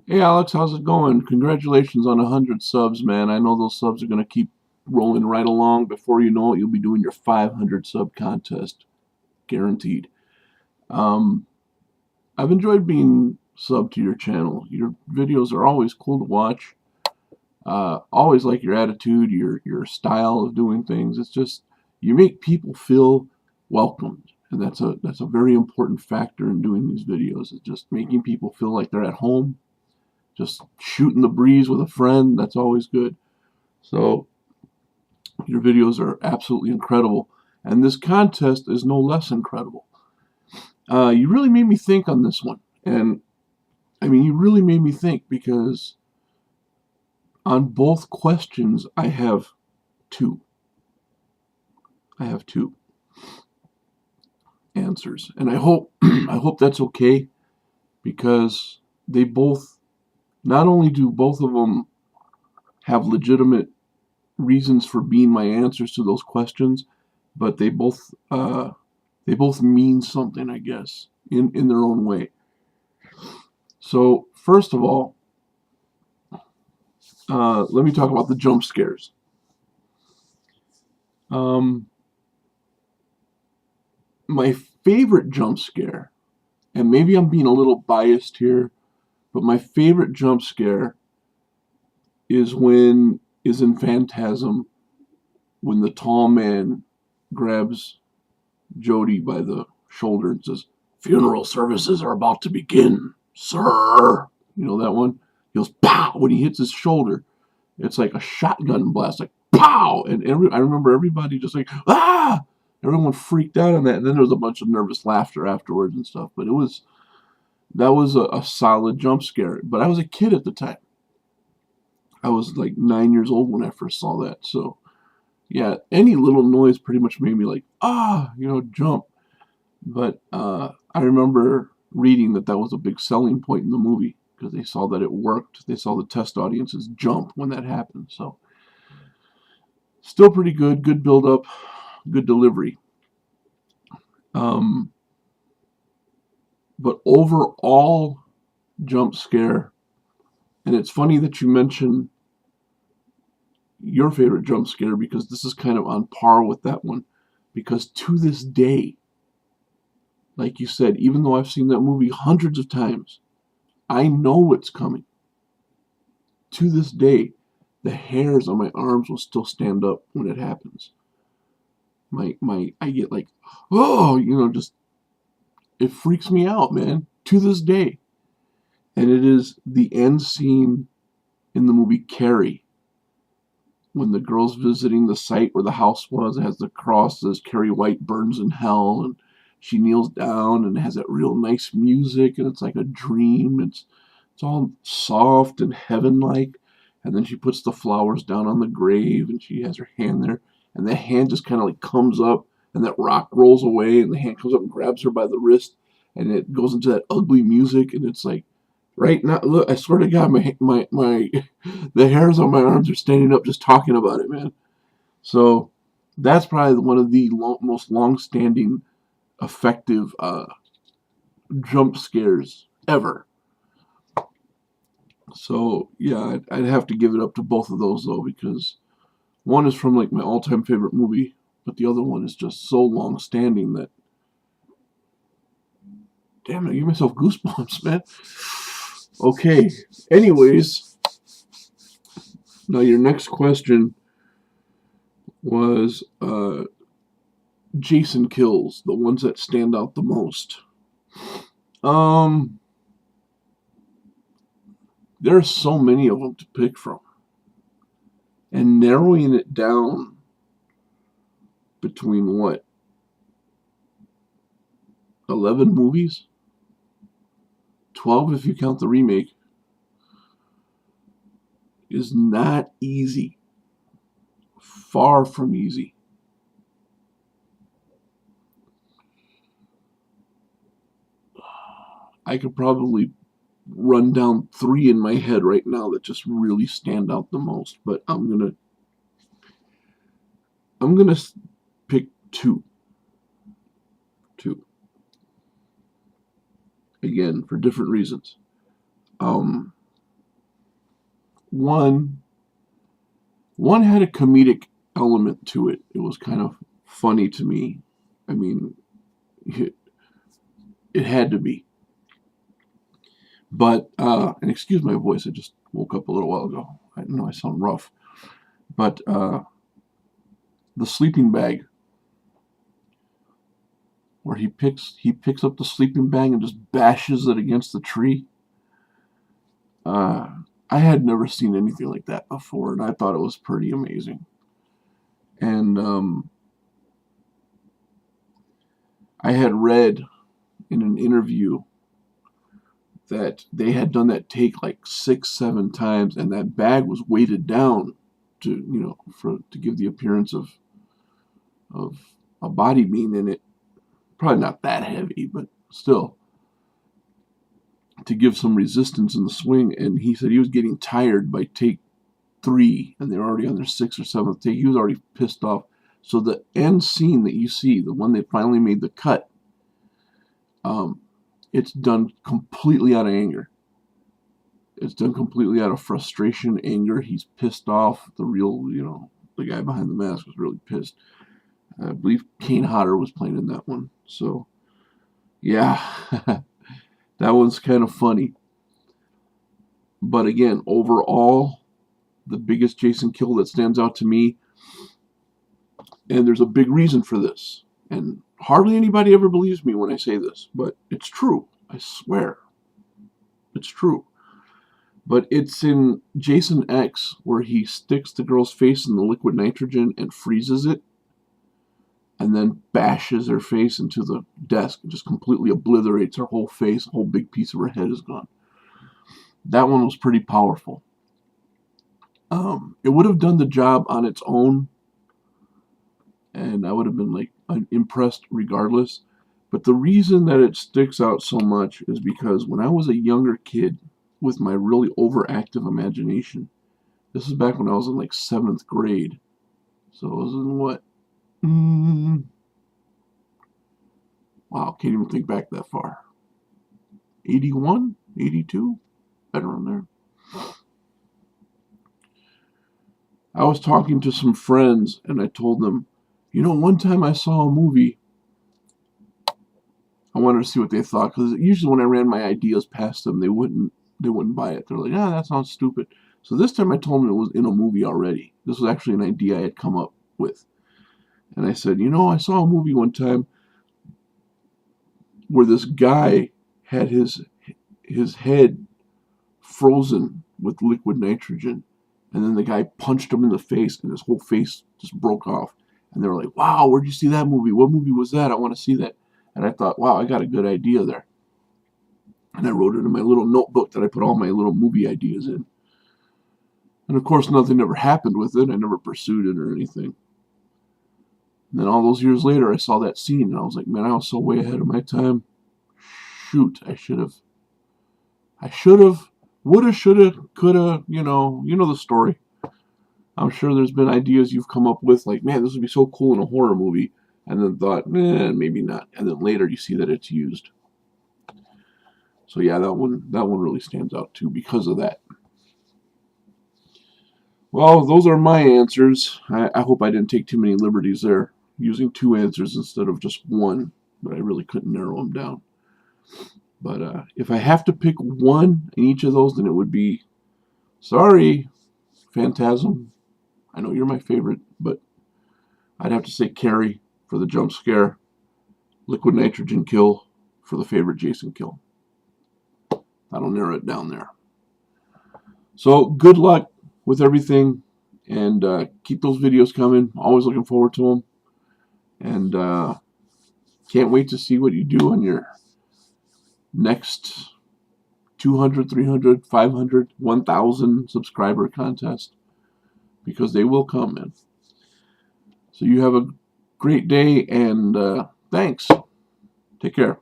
Hey Alex, how's it going? Congratulations on 100 subs, man. I know those subs are going to keep rolling right along. Before you know it, you'll be doing your 500 sub contest. Guaranteed. Um, I've enjoyed being sub to your channel. Your videos are always cool to watch. Always like your attitude, your style of doing things. It's just you make people feel welcomed, and that's a very important factor in doing these videos. Is just making people feel like they're at home, just shooting the breeze with a friend. That's always good. So your videos are absolutely incredible, and this contest is no less incredible. You really made me think on this one, and I mean, you really made me think because on both questions, two. I have two answers, and I hope I hope that's okay because they both not only do both of them have legitimate reasons for being my answers to those questions, but they both mean something, I guess, in their own way. So first of all, let me talk about the jump scares. Um, my favorite jump scare, and maybe I'm being a little biased here, but my favorite jump scare is in Phantasm when the tall man grabs Jody by the shoulder and says, "Funeral services are about to begin, sir." You know that one? He goes, pow! When he hits his shoulder, it's like a shotgun blast, like pow! And I remember everybody just like, ah! Everyone freaked out on that. And then there was a bunch of nervous laughter afterwards and stuff. But that was a solid jump scare. But I was a kid at the time. I was like 9 years old when I first saw that. So yeah, any little noise pretty much made me like, jump. But I remember reading that was a big selling point in the movie because they saw that it worked. They saw the test audiences jump when that happened. So still pretty good. Good build up. Good delivery. Um, but overall jump scare, and it's funny that you mention your favorite jump scare because this is kind of on par with that one. Because to this day, like you said, even though I've seen that movie hundreds of times, I know what's coming. To this day, the hairs on my arms will still stand up when it happens. I get like, oh, just it freaks me out, man. To this day, and it is the end scene in the movie Carrie when the girl's visiting the site where the house was. It has the cross that says Carrie White burns in hell, and she kneels down and it has that real nice music, and it's like a dream. It's all soft and heaven-like, and then she puts the flowers down on the grave, and she has her hand there, and the hand just kind of like comes up, and that rock rolls away, and the hand comes up and grabs her by the wrist, and it goes into that ugly music, and it's like right now, look, I swear to God, my the hairs on my arms are standing up just talking about it, man. So that's probably one of the most long-standing, effective jump scares ever. So yeah, I'd have to give it up to both of those though, because one is from like my all-time favorite movie, but the other one is just so long-standing that, damn it, I give myself goosebumps, man. Okay. Anyways, now your next question was Jason kills, the ones that stand out the most. Um, there are so many of them to pick from, and narrowing it down between what 11 movies, 12 if you count the remake, is not easy. Far from easy. I could probably run down three in my head right now that just really stand out the most, but I'm gonna pick two. Two again for different reasons. Um, one had a comedic element to it. It was kind of funny to me. I mean, it had to be. But, and excuse my voice, I just woke up a little while ago. I know I sound rough. But the sleeping bag, where he picks up the sleeping bag and just bashes it against the tree. I had never seen anything like that before, and I thought it was pretty amazing. And I had read in an interview that they had done that take like 6-7 times, and that bag was weighted down to to give the appearance of a body being in it. Probably not that heavy, but still, to give some resistance in the swing. And he said he was getting tired by take 3, and they were already on their 6th or 7th take. He was already pissed off. So the end scene that you see, the one that finally made the cut, it's done completely out of anger. It's done completely out of frustration, anger. He's pissed off. The real, the guy behind the mask was really pissed. I believe Kane Hodder was playing in that one. So, yeah, that one's kind of funny. But again, overall, the biggest Jason kill that stands out to me, and there's a big reason for this, and hardly anybody ever believes me when I say this, but it's true. I swear. It's true. But it's in Jason X, where he sticks the girl's face in the liquid nitrogen and freezes it, and then bashes her face into the desk and just completely obliterates her whole face. A whole big piece of her head is gone. That one was pretty powerful. It would have done the job on its own, and I would have been like impressed regardless. But the reason that it sticks out so much is because when I was a younger kid with my really overactive imagination, this is back when I was in like 7th grade. So it was in what? Wow, can't even think back that far. 81? 82? Better on there. I was talking to some friends, and I told them, one time I saw a movie. I wanted to see what they thought, because usually when I ran my ideas past them, they wouldn't buy it. They're like, that sounds stupid. So this time I told them it was in a movie already. This was actually an idea I had come up with. And I said, I saw a movie one time where this guy had his head frozen with liquid nitrogen, and then the guy punched him in the face, and his whole face just broke off. And they were like, wow, where'd you see that movie? What movie was that? I want to see that. And I thought, wow, I got a good idea there. And I wrote it in my little notebook that I put all my little movie ideas in. And of course, nothing ever happened with it. I never pursued it or anything. And then all those years later, I saw that scene, and I was like, man, I was so way ahead of my time. Shoot, I should have, woulda, shoulda, coulda, you know the story. I'm sure there's been ideas you've come up with, like, man, this would be so cool in a horror movie, and then thought, maybe not. And then later you see that it's used. So yeah, that one really stands out too because of that. Well, those are my answers. I hope I didn't take too many liberties there, using 2 answers instead of just one, but I really couldn't narrow them down. But if I have to pick one in each of those, then it would be, sorry, Phantasm. I know you're my favorite, but I'd have to say Carrie for the jump scare, liquid nitrogen kill for the favorite Jason kill. That'll narrow it down there. So good luck with everything, and keep those videos coming. Always looking forward to them, and can't wait to see what you do on your next 200, 300, 500, 1,000 subscriber contest, because they will come, man. So you have a great day, and thanks. Take care.